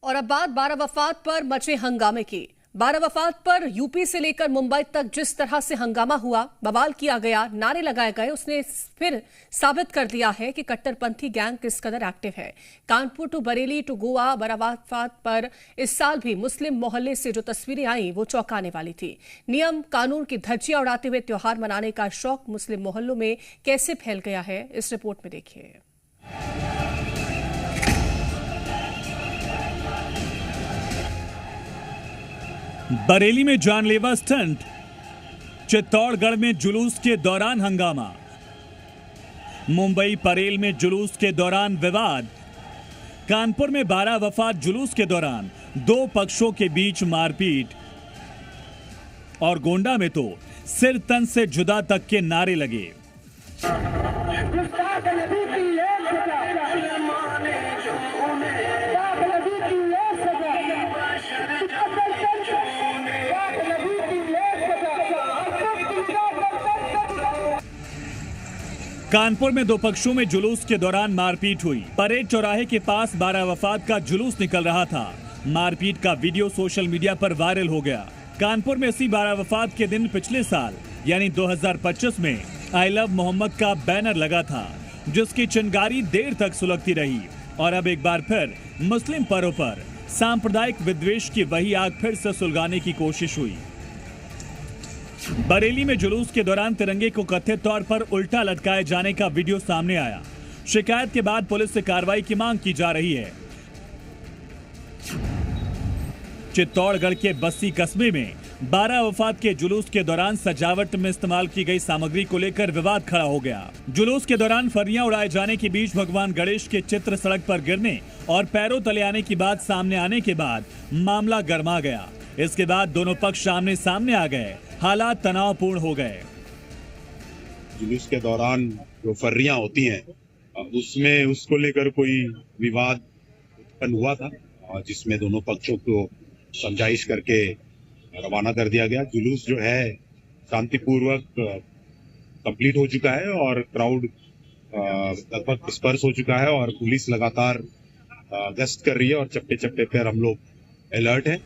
और अब बात 12 वफात पर मचे हंगामे की। 12 वफात पर यूपी से लेकर मुंबई तक जिस तरह से हंगामा हुआ, बवाल किया गया, नारे लगाए गए, उसने फिर साबित कर दिया है कि कट्टरपंथी गैंग किस कदर एक्टिव है। कानपुर टू बरेली टू गोवा 12 वफात पर इस साल भी मुस्लिम मोहल्ले से जो तस्वीरें आई वो चौंकाने वाली थी। नियम कानून की धज्जियां उड़ाते हुए त्योहार मनाने का शौक मुस्लिम मोहल्लों में कैसे फैल गया है, इस रिपोर्ट में देखिए। बरेली में जानलेवा स्टंट, चित्तौड़गढ़ में जुलूस के दौरान हंगामा, मुंबई परेल में जुलूस के दौरान विवाद, कानपुर में 12 वफात जुलूस के दौरान दो पक्षों के बीच मारपीट और गोंडा में तो सिर तन से जुदा तक के नारे लगे। कानपुर में दो पक्षों में जुलूस के दौरान मारपीट हुई। परेड चौराहे के पास 12 वफात का जुलूस निकल रहा था। मारपीट का वीडियो सोशल मीडिया पर वायरल हो गया। कानपुर में इसी 12 वफात के दिन पिछले साल यानी 2025 में आई लव मोहम्मद का बैनर लगा था, जिसकी चिंगारी देर तक सुलगती रही और अब एक बार फिर मुस्लिम पर्व पर सांप्रदायिक विद्वेष की वही आग फिर से सुलगाने की कोशिश हुई। बरेली में जुलूस के दौरान तिरंगे को कथित तौर पर उल्टा लटकाए जाने का वीडियो सामने आया। शिकायत के बाद पुलिस से कार्रवाई की मांग की जा रही है। चित्तौड़गढ़ के बस्सी कस्बे में 12 वफात के जुलूस के दौरान सजावट में इस्तेमाल की गई सामग्री को लेकर विवाद खड़ा हो गया। जुलूस के दौरान फरियां उड़ाए जाने के बीच भगवान गणेश के चित्र सड़क पर गिरने और पैरों तले आने की बात सामने आने के बाद मामला गर्मा गया। इसके बाद दोनों पक्ष आमने सामने आ गए। हालात तनावपूर्ण हो गए। जुलूस के दौरान जो फर्रियां होती हैं उसमें उसको लेकर कोई विवाद उत्पन्न हुआ था, जिसमें दोनों पक्षों को समझाइश करके रवाना कर दिया गया। जुलूस जो है शांतिपूर्वक कंप्लीट हो चुका है और क्राउड लगभग डिस्पर्स हो चुका है और पुलिस लगातार गश्त कर रही है और चप्पे चप्पे पर हम लोग अलर्ट हैं।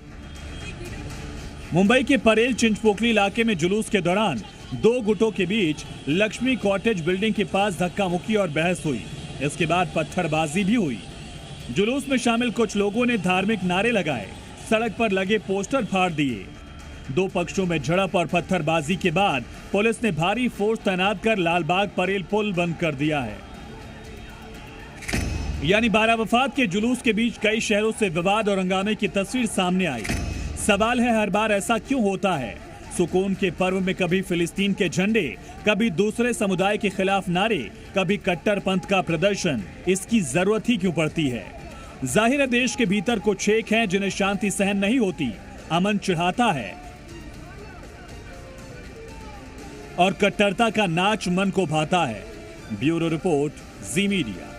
मुंबई के परेल चिंचपोकली इलाके में जुलूस के दौरान दो गुटों के बीच लक्ष्मी कॉटेज बिल्डिंग के पास धक्का मुक्की और बहस हुई। इसके बाद पत्थरबाजी भी हुई। जुलूस में शामिल कुछ लोगों ने धार्मिक नारे लगाए, सड़क पर लगे पोस्टर फाड़ दिए। दो पक्षों में झड़प और पत्थरबाजी के बाद पुलिस ने भारी फोर्स तैनात कर लालबाग परेल पुल बंद कर दिया है। यानी 12 वफात के जुलूस के बीच कई शहरों से विवाद और हंगामे की तस्वीर सामने आई। सवाल है, हर बार ऐसा क्यों होता है? सुकून के पर्व में कभी फिलिस्तीन के झंडे, कभी दूसरे समुदाय के खिलाफ नारे, कभी कट्टरपंथ का प्रदर्शन। इसकी जरूरत ही क्यों पड़ती है? जाहिर है देश के भीतर कुछ शेख हैं जिन्हें शांति सहन नहीं होती, अमन चिढ़ाता है और कट्टरता का नाच मन को भाता है। ब्यूरो रिपोर्ट, जी मीडिया।